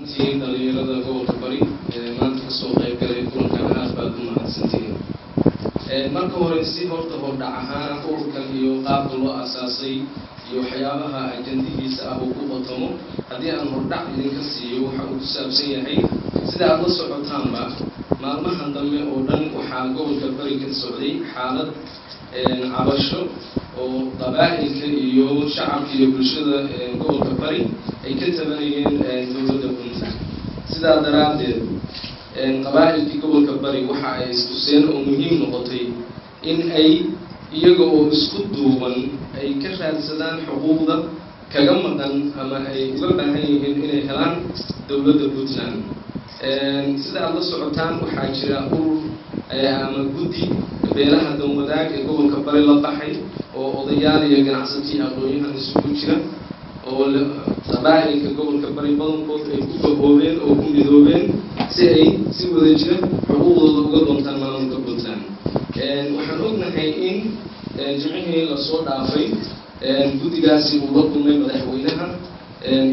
dhalinyarada gobolka bari maanta kasoo qayb galay kulankan aad baad u mahadsantihiin. Marka hore si horta hordhac ahaan ururkan iyo qaabka loo aasaasay iyo waxyaabaha ajandihiisa ah uu ku qotamo haddii aan hordhac idinka siiyo waxa uu ku saabsan yahay sida aad la socotaanba maalmahan dambe oo dhan waxaa gobolka bari ka socday xaalad cabasho oo qabaa'ilka iyo shacabka iyo bulshada gobolka bari ay ka tabanayeen dowladda puntland. sidaa daraaddeed qabaa'ilkii gobolka bari waxa ay istuseen oo muhiim noqotay in ay iyaga oo isku duuban ay ka raadsadaan xuquuqda kaga maqan ama ay uga baahan yihiin inay helaan dowladda puntland. sida aad la socotaan waxaa jira urur ama guddi beelaha danwadaag ee gobolka bari la baxay oo odayaal iyo ganacsatii aqoon-yahan isugu jira oo qabaa'ilka gobolka bari badankood ay ku gaboobeen oo ku midoobeen si ay si wada jira xuquuqdooda uga doontaan maamulka puntland. waxaan ognahay in jimcihii lasoo dhaafay guddigaasi uu la kulmay madaxweynaha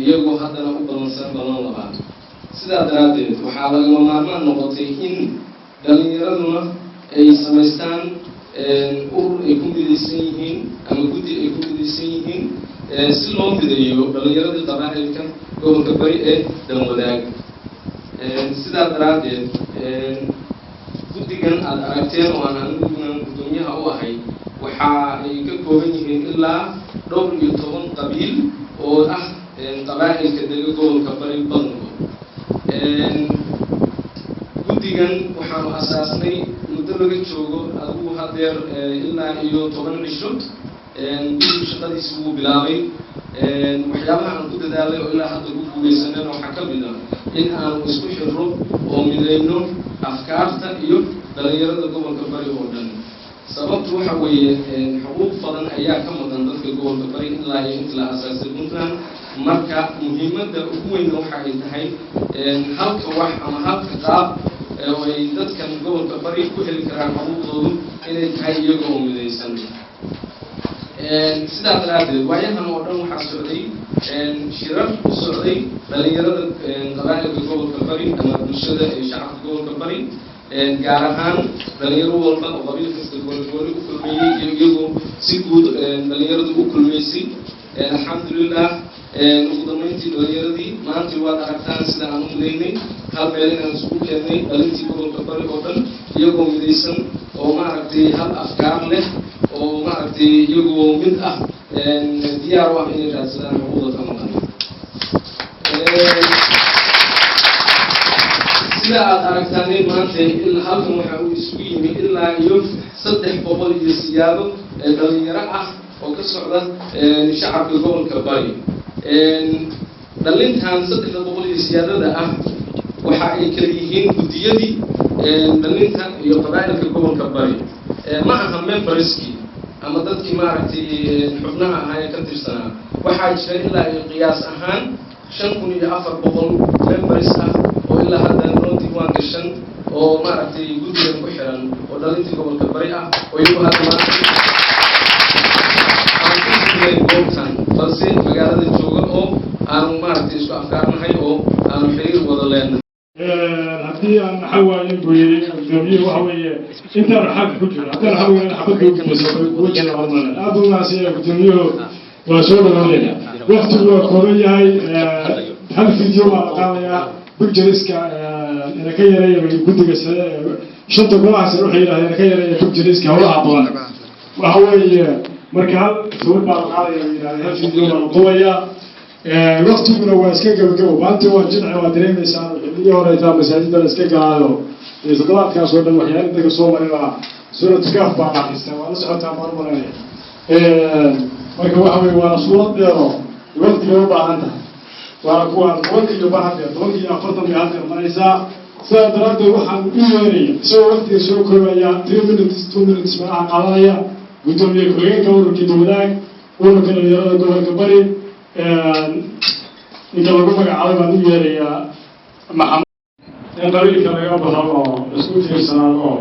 iyagoo haddana u ballansan ballan labaad. sidaa daraaddeed waxaa lagama maarmaan noqotay in dhalinyaraduna ay samaystaan urur ay ku midaysan yihiin ama guddi ay ku midaysan yihiin si loo mideeyo dhalinyaradii qabaa'ilka gobolka bari ee danwadaag. sidaa daraaddeed guddigan aad aragteen oo aan aniguna guddoomiyaha u ahay waxa ay ka kooban yihiin ilaa dhowr iyo 10 qabiil oo ah qabaa'ilka dega gobolka bari badankood. guddigan waxaanu asaasnay muddo laga joogo adigu hadeer ilaa iyo 10 cisho. guddiga shaqadiisi wuu bilaabay. waxyaabaha aan ku dadaalay oo ilaa hadda ku guuleysaneen waxaa ka mid ah in aanu isku xirro oo midayno afkaarta iyo dhalinyarada gobolka bari oo dhan. sababtu waxa weeye xuquuq badan ayaa ka maqan dadka gobolka bari ilaa iyo inta la aasaasay puntland. marka muhiimadda ugu weyn waxa ay tahay halka wax ama halka qaab oo ay dadkan gobolka bari ku heli karaan xuquuqdoodu inay tahay iyaga oo midaysan. sidaa daraaddeed waayahan oo dhan waxaa socday shirar ku socday dhalinyarada qabaa'ilka gobolka bari ama bulshada ee shacabka gobolka bari gaar ahaan dhalinyaro walba oo qabiil kasta gobolgooli u kulmeeyey iyo iyagoo si guud dhalinyaradu u kulmeysay. alxamdulilah ugu dambeyntii dhalinyaradii maanta waad aragtaan sida aan u midaynay hal meel inaan isugu keennay dhalintii gobolka bari oo dhan iyagoo midaysan oo maaragtay hal afkaar leh oo maaragtay iyagoo mid ah diyaar u ah inay raadsadaan xuquuqda ka maqan. sida aad aragtaaneen maanta halkan waxa uu isugu yimi ilaa iyo 300 iyo siyaabo dhalinyaro ah oo ka socda shacabka gobolka bari. dhalintan 300 iyo siyaadada ah waxa ay kala yihiin guddiyadii dhalinta iyo qabaa'ilka gobolka bari. ma aha memberski ama dadkii maaragtay xubnaha ahaa ee ka tirsanaa. waxaa jira ilaa iyo qiyaas ahaan 5400 members ah oo ilaa hadda runtii waan gashan oo maaragtay guddigan ku xiran oo dhalintii gobolka bari ah oo iyagu hadda goobtan balse magaalada jooga oo aanu maaragtay isku afkaarnahay oo aanu xiriir wada leenahay. haddii aan xawaayin buuyey guddoomiye waxa weeye intaan xaq ku jiro haddaan xawaayin xabad wajina hormana aad u naasiya guddoomiyahu waa soo dhawaanaya waqtigu waa kooban yahay. hal video baa la qaadayaa bugjariska ina ka yareeya guddiga sare shanta golaha sare waxay yidhahdeen ka yareeya bugjariska howlaha badan waxa weeye marka hal sawir baa la qaadaya yidhahdeen hal video baa la dubayaa. waqtiguna waa iska gabagabo maanta waa jimci waa dareemaysaan xilligii horeytaa masaajidda la iska galaayo toddobaadkaas oo dhan waxyaala dadka soo maray baa suuratu kaaf baa akrista waa la socotaa marmaranaya. marka waxa weye waana suurad dheero waqtigay u baahan tahay waana kuwaan 10 iyo bahadee 10 iyo 40 iyo haddeer maraysaa. sidaa daraaddeed waxaan u yeeraya isagoo waqtiga soo koobaya 3 minutes 2 minutes meelaha qaadanaya guddoomiye ku-xigeenka ururkii dawadaag ururka dhalinyarada gobolka bari inta lagu magacaabay baan u yeerayaa maxamed in qabiilka laga baxo oo isku tiirsanaado oo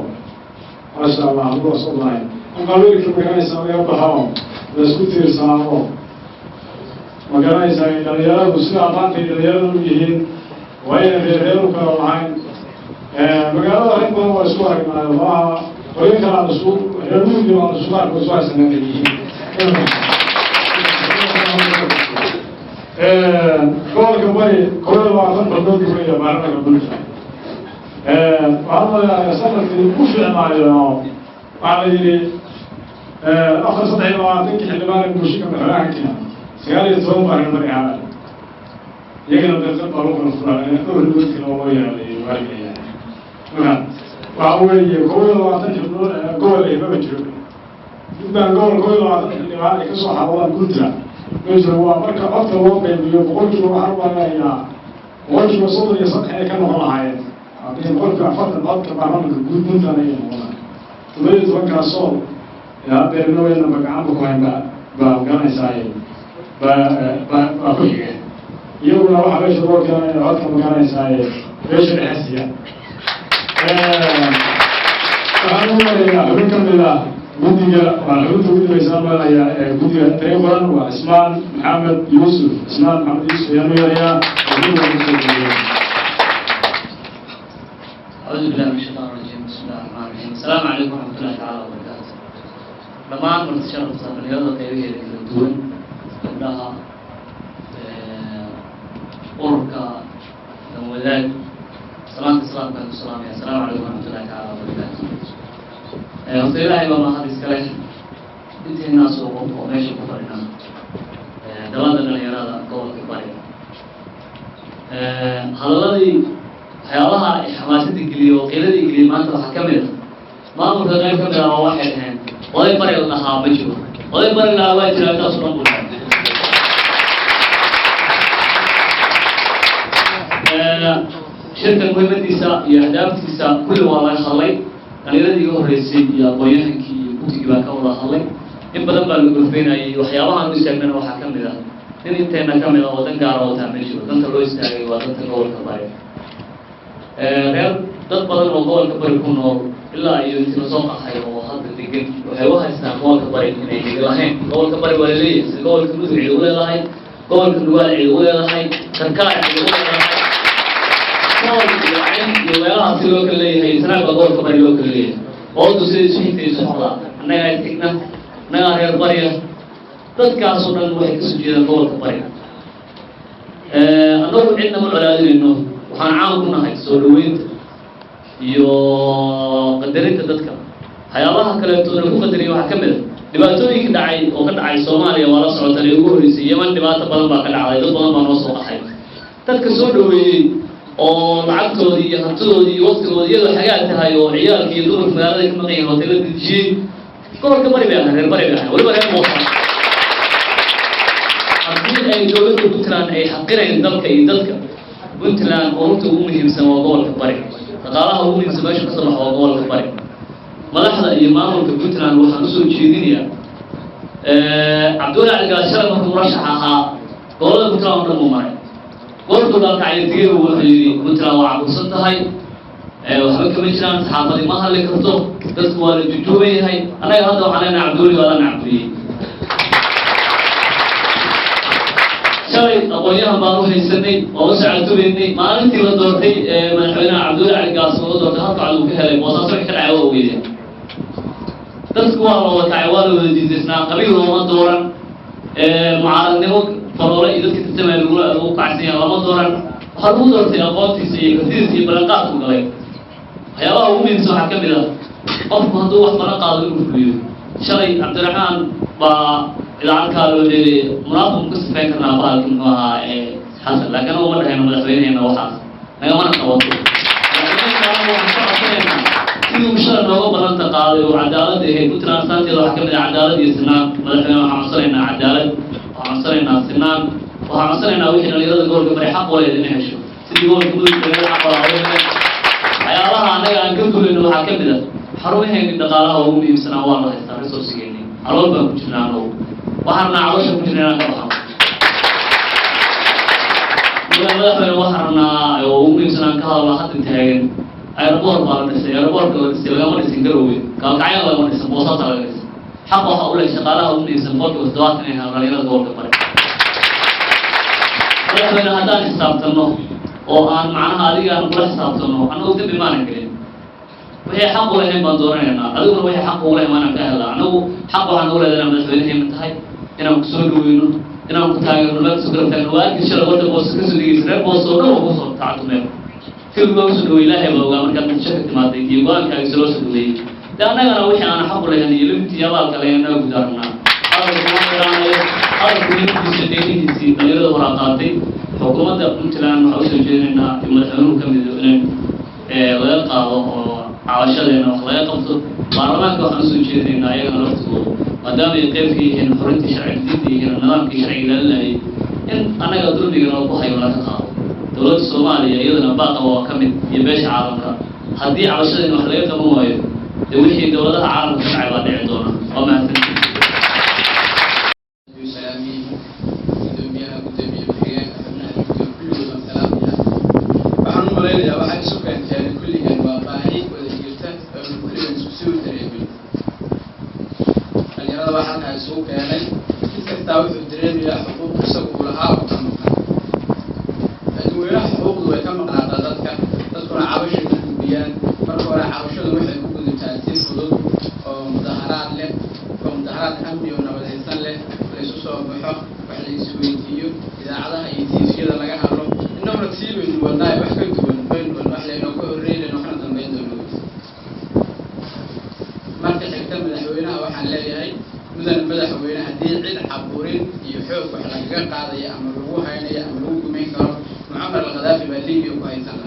maasha allah adigoo soo lahay in qabiilka maganaysa laga baxo oo la isku tiirsanaado maganaysa dhalinyaradu sida maanta dhalinyaradu yihiin وين غيره كانوا معين مقالة رحمة هو سؤال من الله وين كان على السوق يروي على السوق وسؤال سنة كل كباري كل واحد بدو كباري ما رأيك بدو وهذا يصير في كل عماله على آخر سطح ما تنكح اللي ما نمشي كم حلاك كنا سيارة توم على المرء عمل يجينا بنتقل بروح الفلان نقول البيت كنا ويا اللي واقع يعني نعم وأول كل واحد يقول قول اللي ما بيجرب إذا نقول كل واحد اللي ما يكسر حوالي قدرة قدرة هو مركب أكثر واقع بيقول كل واحد ولا يا وجه وصدر يسطح كانوا الله عين عطيه قلت عفوا الأكثر بعمل الجود من ثانية والله تبي تفكر الصوت يا بيرنو إنه بقعمك وين بقعنا سايل بأخويه يوم لو حبيش روك أنا عطك بقعنا سايل ليش الحسية فأنا يا حبيبكم بالله بدي والحبيب بدي بيسال ولا يا بدي تيمران وعثمان محمد يوسف عثمان محمد يوسف يا نويا أعوذ بالله من الشيطان الرجيم بسم الله الرحمن الرحيم السلام عليكم ورحمة الله تعالى وبركاته لما أمرت شرف الرياضة قيبية لكذا قبلها أوركا وذلك سلام السلام يا السلام عليكم ورحمة الله تعالى وبركاته وطيب الله وما هذا السكالة انتهي الناس وماشي كفرنا دلالة الرياضة قوة كبارية هذا الذي waxyaabaha xamaasadda geliyo oo qiilada geliyo maanta waxa ka mid ah maamulka qayb ka mid ah waxay ahayn oday bari lahaa ma jiro oday bari lahaa waa jiraa taas oo dhan shirkan muhiimadiisa iyo ahdaaftiisa kulli waa laga hadlay dhalinyarada iga horreysay iyo aqoon-yahankii iyo guddigii baa ka wada hadlay in badan baa la gorfeynayay waxyaabaha aan u istaagnana waxaa ka mid ah in inteena ka mid ah waddan gaara wataa ma jiro danta loo istaagay waa danta gobolka bari reer dad badan oo gobolka bari ku nool ilaa iyo intii lasoo qaxay oo hadda degan waxay u haystaan gobolka bari inay degan lahayn gobolka bari waa laleeyahay sida gobolka mudug cid u leedahay gobolka dhugaal cid u leedahay sarkaal cid u leedahay gobolka yaacin iyo meelahaasi loo kala leeyahay sanaag baa gobolka bari loo kala leeyahay oodu sida isu xigta isu socdaa annagaa tigna annagaa reer bariya dadkaasoo dhan waxay kasoo jeedaan gobolka bari annagu cidna ma colaadinayno waxaan caan ku nahay soo dhaweynta iyo qadarinta dadka waxyaabaha kaleetooda ku qadariya waxaa ka mid a dhibaatooyinka dhacay oo ka dhacay soomaaliya waa la socotan ee ugu horreysay yeman dhibaato badan baa ka dhacday dad badan baa noo soo qaxay dadka soo dhaweeyey oo lacagtoodii iyo hantidoodii iyo waqtigoodii iyadoo xagaa tahay oo ciyaalka iyo dumarka magaalada ka maqan yahay hoteela dejiyey gobolka bari bay ahay reer bari bay ahay waliba reer moosan haddii ay dowladda puntland ay xaqinayn dalka iyo dadka puntland oo runta ugu muhiimsan waa gobolka bari dhaqaalaha ugu muhiimsan meesha ka soo baxa waa gobolka bari madaxda iyo maamulka puntland waxaan usoo jeedinayaa cabdulla cali gaashalay markuu murashax ahaa gobolada puntland oo dhan uu maray gobolka gaalkacyo wuxuu yidhi puntland waa cabursan tahay waxba kama jiraan saxaafadi ma hadli karto dadku waa la jujuuban yahay annaga hadda waxaan leenahay cabdulli waa la nacbiyey shalay aqoon-yahan baan u haysanay oo u sacatubaynay maalintii la doortay madaxweynaha cabdulla cali gaas oo la doortay halka cad uu ka helay boosaaso wixii ka dhacay waa ogeydeen dadku waa la wada kacay waa la wada diidaysnaa qabiil looma dooran mucaaradnimo faroole iyo dadka tartamaya lagu kacsan yahay lama dooran waxaa lagu doortay aqoontiisa iyo kartidiisa iyo ballanqaadku galay waxyaabaha ugu muhiimsan waxaa ka mid ah qofku hadduu wax balan qaado inuu fuliyo shalay cabdiraxmaan baa idaacadkaa loo dheelay munaafaq ka sifayn karnaa bahalki muxuu ahaa xasan laakiin anagu ma dhahayno madaxweyneheena waxaas nagamana qabato sidii uu shalay nooga balanta qaaday oo cadaalad ahayd puntland saanteeda waxaa ka mid ah cadaalad iyo sinaan madaxweyne waxaan codsanaynaa cadaalad waxaan codsanaynaa sinaan waxaan codsanaynaa wixii dhalinyarada gobolka bari xaq waleed inay hesho sidii gobolka mudug dhalinyarada xaq walaaweyne waxyaabaha annaga aan ka gulayno waxaa ka mid ah xarumaheeni dhaqaalaha ugu muhiimsanaa waa la haystaa resourcigeeni calool baan ku jirnaa anagu waxaan rabnaa caloosha ku jirna inaan ka baxno madaxweyne waxaan rabnaa oo ugu muhiimsan aan ka hadalno hadda taagan aeroboort baa la dhisay aeroboortka la dhisay lagama dhisin garowge gaalkacyo lagama dhisan boosaasa laga dhisay xaq waxa u leh shaqaalaha ugu muhiimsan boqolkiiba 70 inay helaan dhalinyarada gobolka bari madaxweyne haddaan xisaabtanno oo aan macnaha adiga aan kula xisaabtano anagu dambi maanan gelin wixii xaq u lahayn baan dooranayna adiguna wixii xaq u lahayn maanan ka helaa anagu xaq waxaan u leedahay madaxweynaheena tahay inaan ku soo dhaweyno inaan ku taageerno meel soo garab taagno waa arkii shalay wadda boos ka soo dhigaysa reer boos oo dhan oo kusoo tacto meel كل ما وصل إلهي بوجا مركب مشكلة ما تيجي يقول كذا سلوس دوي ده أنا أنا وش أنا حق له يعني يلم تيابا كلامنا وجدارنا هذا كمان كلامنا هذا كمان بيسديني تسي غير الورقاتي حكومة مثلاً حوش الجنة يمثلون كم يدون غير قاضي عاشرنا غير قبض برلمان كان سجلنا أيها الرسول ما دام يقف فيه إن حرية الشرع الجديد إن النظام كشرعي لله إن أنا قدر بيجنا وضحي ولا تقاضي دولة الصومالية أيضاً باقة وكمل يباش عالمها هذه عشان إنه خلينا مويه دوشي دولة عالم كشعب بعد عندنا وما تنسى. سلامي دنيا ودنيا بخير أبناء كل يوم سلامي وحنو مرينا واحد سكان كان كل كان باهي ولا جلته كل من سوسيو تريبي اللي هذا واحد كان سوق يعني كتاوي في الدريم يا حقوق سوق لها ويروح حقوق ويتم قراءاتك تذكر عبش الكوبيان مرة ولا عبش الوحدة كوبي التأثير حدود ومظاهرات له ومظاهرات أمنية ونبذ له وليسوا صوبحه وحلي سويتيو إذا عضها يتيسير لما جهره إنهم رتسيبوا إنه والله بحكي بين والمحل إنه كوريل إنه خنا تنبين دلوي مركز حكتم مدحوينها وحن لا يهي مثلا مدحوينها هدي عيد عبورين يحوك وحلقة قاضية أمروها يعني أمروه مين كرم معمر الغدافي بالليبي وكويسان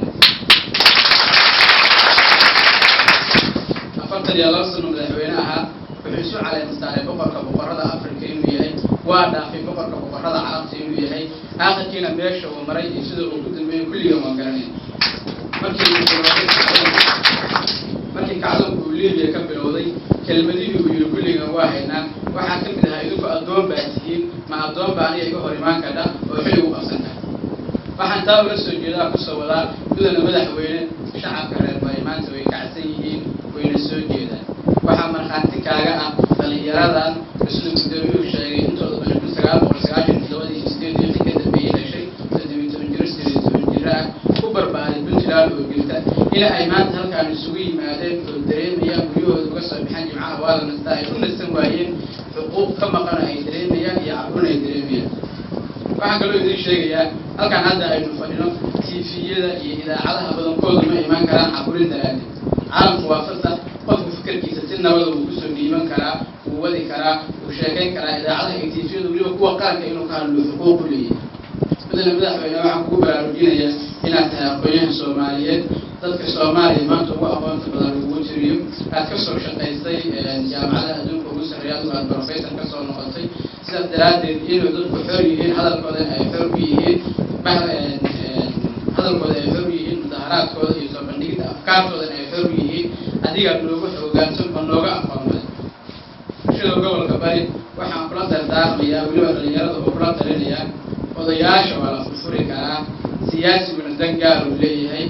أفضل يا الله سنو مدحوينها وحسوا على مستعلي بقرة أفريقيا إنه يهي وادا في بقرة عربتي إنه يهي آخر كينا بيش ومري يسيدوا وجود المين كل يوم وقرنين markii kacdoonku Liibiya ka bilowday kelmadii uu yiri kulliga waahayna waxa ka mid ahaa idinku adoon baa tihiin ma adoon baa aniga iga hor imaan kada oo xilli u qabsan kara waxaan taa ula soo jeedaa ku soo wadaa gudana madaxweyne shacabka reer Baarlamaanka way kacsan yihiin wayna soo jeedaan waxa marxaati kaaga ah dhalinyaradan isla gudoomiyuu sheegay intooda badan 1997 ka dambeeyay shay 17 jira ku barbaaday Puntland oo jirta إلى أيمان هل كان السوي مادين والدريم يا مليون وقصة بحنج معها وهذا نستاهل كل السوايين حقوق كما قال أي دريم يا عبرون أي دريم وحكوا له شيء يا هل كان هذا أي مفهوم كيفية إذا علىها بدون كل ما إيمان كلام عبرون دريم عالم موافقة قد فكر كيس سنة ولا وقصة إيمان كلام وودي كلام وشاكين كلام إذا علىها كيفية وليه قوة قال كأنه كان له حقوق ليه بدل ما ذهب إلى حقوق الرجالية هنا تقوين الصوماليين dadka Soomaaliya maanta ugu aqoonta badan ugu jiriyo aad ka soo shaqaysay jaamacadaha adduunka ugu sarreeya oo professor ka soo noqotay sida daraadeed inuu dadku xor yihiin hadalkooda ay xor yihiin hadalkooda ay xor yihiin mudaharaadkooda iyo soo bandhigida afkaartooda ay xor yihiin adiga loogu xoogaansan oo nooga aqoonay shida gobolka bari waxaan kula dardaarmayaa waliba dhalinyarada oo kula talinaya odayaasha waa la furfuri karaa siyaasiguna dangaar uu leeyahay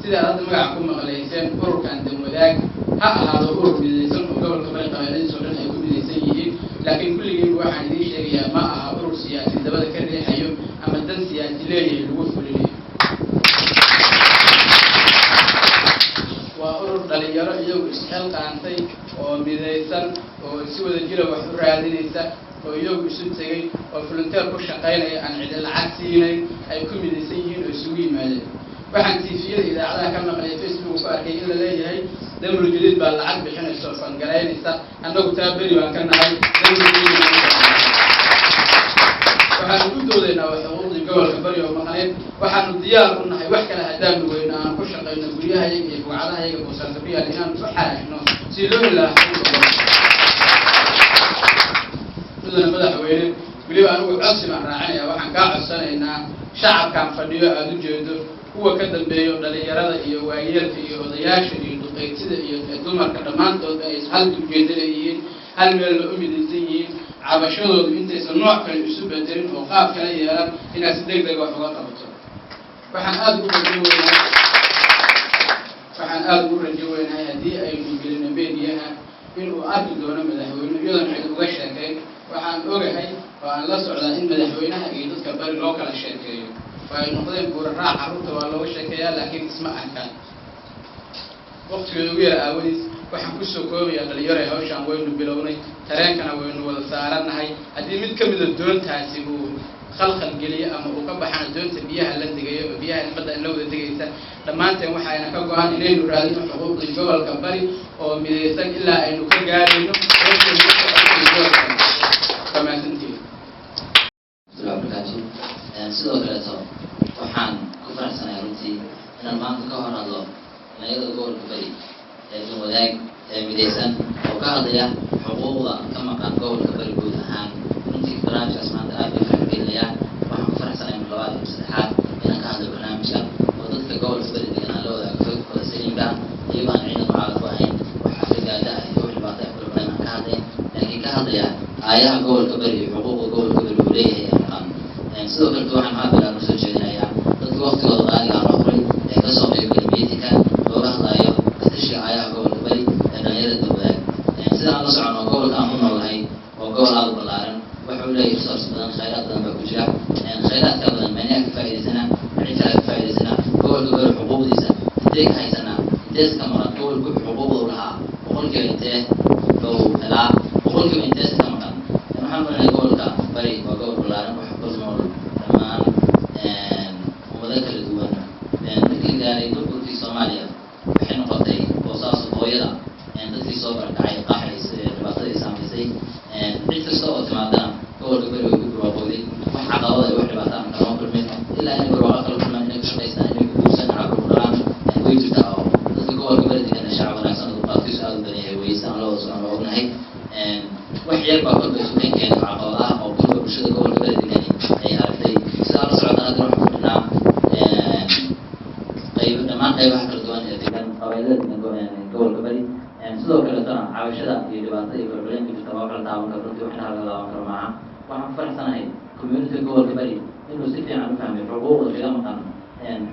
sida aad magaca ku maqleyseen ururkan damwadaag ha ahaado urur midaysan oo gobolka bari qabanayso dhan ay ku midaysan yihiin laakiin kulligii waxaan idin sheegayaa ma aha urur siyaasi dabada ka riixayo ama dan siyaasi leeyahay lagu fulinayo waa urur dhalinyaro iyagu isxil qaantay oo midaysan oo si wada jira wax u raadinaysa oo iyagu isu tagay oo volunteer ku shaqaynaya aan cid lacag siinayn ay ku midaysan yihiin oo isugu yimaadeen waxaan tiifiyada idaacadaha ka maqlay Facebook ku arkay in la leeyahay damul jilid baa lacag bixinayso fangareynaysa annagu taa bari baan ka nahay waxaan u doodaynaa xuquuqdii gobolka bari oo maqnayd waxaanu diyaar u nahay wax kale haddaan weyno aan ku shaqayno guryahayaga iyo buucadahayaga boosaasabiyaal inaan ku xaraashno si loo ilaaho mudana madaxweyne weliba anigu codsi baan raacinaya waxaan kaa codsanaynaa shacabkaan fadhiyo aada u jeedo kuwa ka dambeeyo dhalinyarada iyo waayeelka iyo odayaasha iyo duqeytida iyo dumarka dhammaantood ay hal ujeedo leeyihiin hal meel la u midaysan yihiin cabashadoodu intaysan nooc kale isu bedelin oo qaab kala yeelan inaad si degdeg wax uga qabato waxaan aada ugu rajo weynahay haddii aynu gelino meediyaha inuu arki doono madaxweyne iyadoon cid uga sheekayn waxaan ogahay oo aan la socdaa in madaxweynaha iyo dadka bari loo kala sheekeeyo فالنقطين بورا راح عروضه ولا وش كيا لكن اسمع كان وقت يوير أوديس waxaan ku soo koobayaa dhalinyaro hawshan waynu bilownay tareenkana waynu wada saaranahay haddii mid ka mid ah doontaasi uu khalkhal geliyo ama uu ka baxaan doonta biyaha la degayo biyaha badda la wada degaysa dhammaanteen waxayna ka go'an inaynu raadino xuquuqda gobolka bari oo midaysan ilaa aynu ka gaarayno sidoo kaleeto waxaan ku faraxsanahay runtii inaan maanta ka hor hadlo dhalinyarada gobolka bari wadaag midaysan oo ka hadlaya xuquuqda ka maqan gobolka bari guud ahaan runtii barnaamijkaas maanta aad bay farxgelinayaan waxaan ku faraxsanahay mar labaad iyo saddexaad inaan ka hadlo barnaamijkan oo dadka gobolka bari degan aan la wadaago xogkooda saliimka iyagoo aan ciidan mucaarad ku ahayn wax xafigaada ah iyo wax dhibaato ah kulmayn aan ka hadlayn laakiin ka hadlaya aayaha gobolka bari iyo xuquuqda gobolka bari uu leeyahay ee maqan sidoo kale waxaan aad bilaan usoo jeedinayaa dadka waqtigooda qaaliga aan horay ee ka soo qaybgalay miitinka looga hadlayo kastashiga aayaha gobolka bari ee dhalinyarada wadaag sida aan la socono gobolka aan ku noolahay oo gobol aad u ballaaran wuxuu leeyahay resource badan khayraad badan baa ku jira khayraadka badan meelaha ka faa'iidaysana wixii kale ka faa'iidaysana gobolka bari xuquuqdiisa intee ka haysanaa intees ka maqan gobolku xuquuqda u lahaa boqolkiiba intee loo helaa boqolkiiba intees ka maqan waxaan marnay gobolka bari waa gobol ballaaran wax ku nool dhammaan ummado kala duwan markii gaaray burburkii soomaaliya waxay noqotay boosaaso hooyada dadkii soo barakacay qaxaysa dhibaatadii saamaysay cid kasta oo timaadana gobolka bari way ku barwaaqooday wax caqabada iyo wax dhibaato aan kalama kulmin ilaa inay barwaaqa kala kulmaan inay ku shaqaystaan inay ku guursan carruur ku dhalaan way jirtaa oo dadka gobolka bari degan shacab wanaagsan oo dulqaadkiisu aad u badan yahay weyse aan la wada socon oo ognahay wax yar baa kolba isu keen keena caqabadaha oo kolba bulshada gobolka bari degani ay aragtay sidaa la socdaan haddana waxaan ku dhinaa dhammaan qaybaha kala duwan ee degan qabaylada degan gobolka bari sidoo kaleetona cabashada iyo dhibaatada iyo barbareynka jirta waa kala taaban karo runtii waxna laga laaban karo maaha waxaan ku faraxsanahay community gobolka bari inuu si fiican u fahmay xuquuqda kaga maqan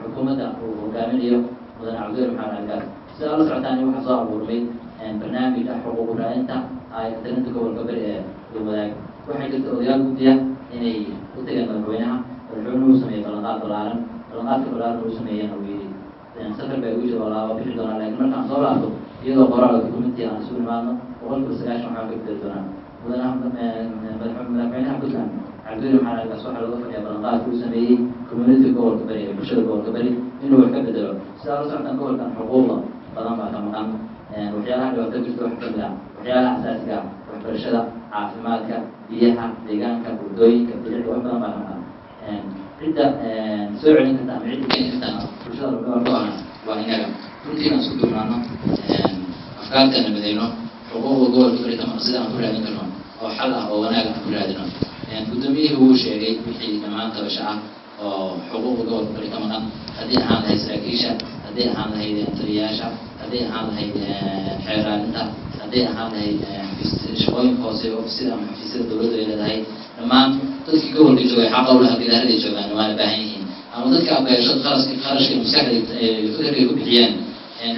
xukuumadda uu hogaaminayo mudane cabdulweli maxamed algaar sidaa la socotaan waxaa soo abuurmay barnaamij ah xuquuq raadinta talinta gobolka bari ee wadaag waxay jirta odayaal guddiya inay u tageen madaxweynaha madaxweynuhu sameeyey ballanqaad ballaaran ballanqaadka ballaaran uu sameeyeen uu yidhi safar baa ugu jira waa bixi doonaa laakiin markaan soo laabto iyadoo qoraal dukumentii aan isugu imaadno boqolkiiba 9 waxaan ka bedeli doonaa madaxweynaha puntland cabdulweli maxamed algaas waxaa laga fadhiyaa ballanqaadka uu sameeyey community gobolka bari ee bulshada gobolka bari inuu wax ka bedelo sidaa la socotaan gobolkan xuquuqda badan baa ka maqan waxyaalaha dhibaato jirta wax kamid ah waxyaalaha asaasiga ah waxbarashada caafimaadka biyaha deegaanka wadooyinka bilicda wax badan baa ka maqan cidda soo celin karta ama cidda keeni kartana bulshada gobolka waa inaga runtii inaan isku duubnaano afkaartana midayno xuquuqda gobolka bari ka maqan sida aan ku raadin karno oo xal ah oo wanaag aan ku raadino guddoomiyihii wuu sheegay wixii dhammaan tabasha ah oo xuquuqda gobolka bari ka maqan haddii ahaan lahayd saraakiisha haddii ahaan lahayd taliyayaasha haddii ahaan lahayd xeeraalinta haddii ahaan lahayd shaqooyinka hoose ofisida ama xafiisyada dowladda ay leedahay dhammaan dadkii gobolka joogay xaqa u lahaa gidaaraday joogaan waana baahan yihiin ama dadka abgaashada qarashka maskaxda fikirkay ku bixiyeen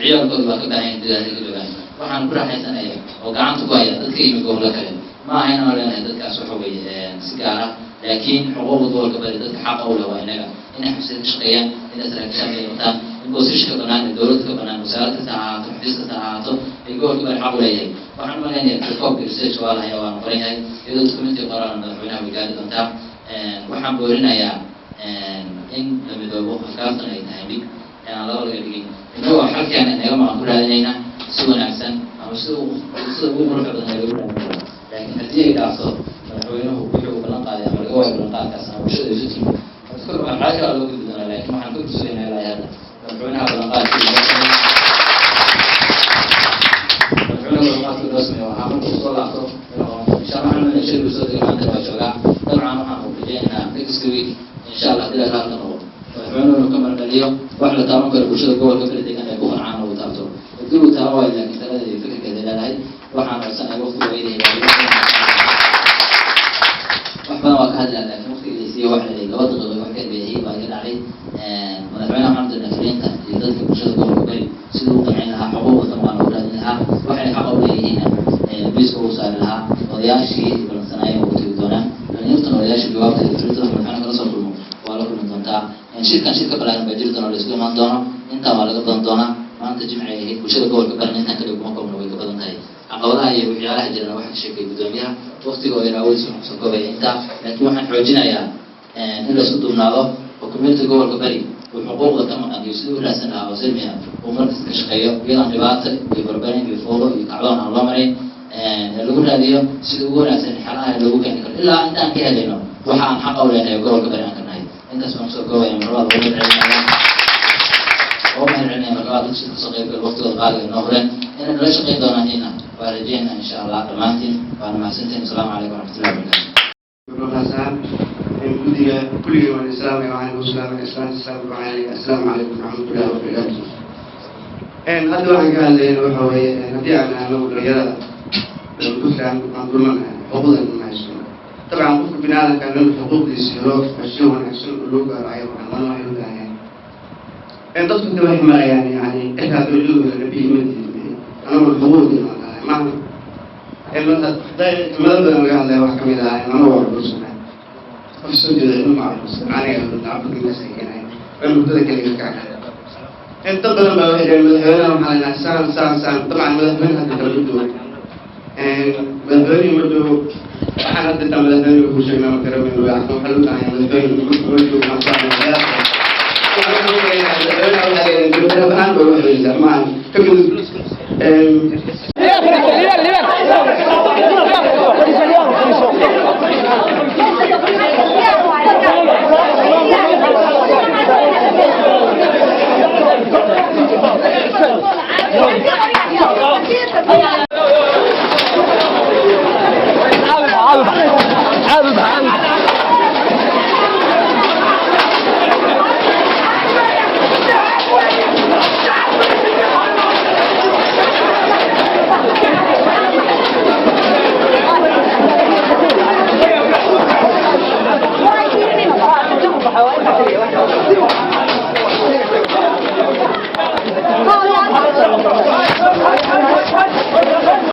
ciyaalkooda baa ka baahan yihin gidaaraday ka joogaan waxaan ku raaxaysanaya oo gacanta ku haya dadka yimid gobollo kale ma aha inaan leenahay dadkaas waxa weeye si gaara laakiin xuquuqda gobolka bari dadka xaqa u leh waa inaga inay xafiisyada ka shaqeeyaan inay saraakiisha ay wataan in boosishka banaan ee dowladda ka banaan wasaaradda kasta ha ahaato xafiis kasta ha ahaato ay gobolka bari xaq u leeyahay waxaan malaynayaa koobka research waa lahaya waana qoran yahay iyadoo documentii qoraan madaxweynaha way gaari doontaa waxaan boorinayaa in la midoobo afkaartan ay tahay mid aan laba laga dhigin innagoo xalkeena inaga maqan ku raadinayna si wanaagsan ama sida ugu quruxda badan lagu raadinaya laakiin haddii ay dhaafto madaxweynuhu wuxuu ballan qaaday ama laga waayo ballanqaadkaas ama bulshada isu timi kor waxaa kala loo gudbi doonaa laakiin waxaan ka gudsugaynaa ilaa hadda madaxweynaha ballanqaadkii waxaa markuu soo laabto insha allah maxamed shir soo degay maanta waa joogaa dabcan waxaan rajaynaynaa next week insha allah hadii la raadka noqdo madaxweynuhu ka marmaliyo wax la taaban karo bulshada gobolka kala degan ee ku qancaan uu taabto hadii uu taabo waayo laakiin talada iyo fikirkeeda leedahay waxaan codsanahay waqti weydiin wax badan waa ka hadlaa laakiin waqtigiisiiyo wax leedahay 2 daqiiqo wax ka beeyay baa iga dhacay madaxweynaha maxamed nafriinta iyo dadka bulshada gobolka bari sidoo uu qancin lahaa xuquuqda maqan u raadin lahaa waxay xaq u leeyihiin biska uu saari lahaa odayaashii balansanaya oo tiri doonaan dhalinyartan odayaashii jawaabta iyo fikrada madaxweynaha kala soo kulmo waa la kulmi doontaa shirkan shirka balaaran baa jiri doona la isku imaan doono intaa waa laga badan doonaa maanta jimci ahayd bulshada gobolka baran intaan kale kuma koobna way ka badan tahay caqabadaha iyo waxyaalaha jirana waxaan sheegay gudoomiyaha waqtiga oo awoodis waxaan kusoo koobaya intaa laakiin waxaan xoojinayaa in la isku duubnaado oo community gobolka bari uu xuquuqda ka maqan iyo sidii u raadsan lahaa oo silmi ah uu markas ka shaqeeyo iyadaan dhibaato iyo barbarin iyo foodo iyo kacdoon aan loo marayn lagu raadiyo sida ugu wanaagsan xalaha loogu keeni karo ilaa intaan ka helayno waxa aan xaq u leenahay gobolka bari aan ka nahay intaas waan soo koobaya marwada ugu celcelinaya oo ma celcelinaya marwada si kasoo qaybgal waqtigooda qaaliga noo horeen inaan kala shaqayn doonaan ina waa rajeynaa insha allah dhammaantiin waana mahadsantiin asalaamu calaykum waraxmatullahi wabarakaatu guddiga kulligii waan islaamay waxaan ugu salaamay islaamta salaamu calaykum assalaamu calaykum waraxmatullahi wabarakaatu hadda waxaan ka hadlayna waxa weeye haddii aan anagu dhalinyarada dulkaan aan dulmanahay xuquuqdan ma haysto dabcan qofka bini aadamka anagu xuquuqdiisa loo fasho wanaagsan oo loo gaaro ayaa waxaan waxay u baahan dadku inta waxay marayaan yani xitaa dowladooda nabiyi madiidmay anagu xuquuqdii ma tahay maaha cimado badan laga hadlaya wax kamid ah lama waa dhulsana qof soo jeeda inuu macruus aniga nacabadkiinas ay keenahay waa muddada keliga ka dad badan baa waxay dhaheen madaxweynaha waxaa laynaa saan dabcan madaxweyne hadda kala u doow madaxweyne madhow waxaan hadda taa madaxweyne ku sheegnaa ma garamayno waxaa loo baahan madaxweyne madhow madaxweynaha waxaa leeyahay dowladaha banaan baa waxaysaa maan ka gudub Why do you mean?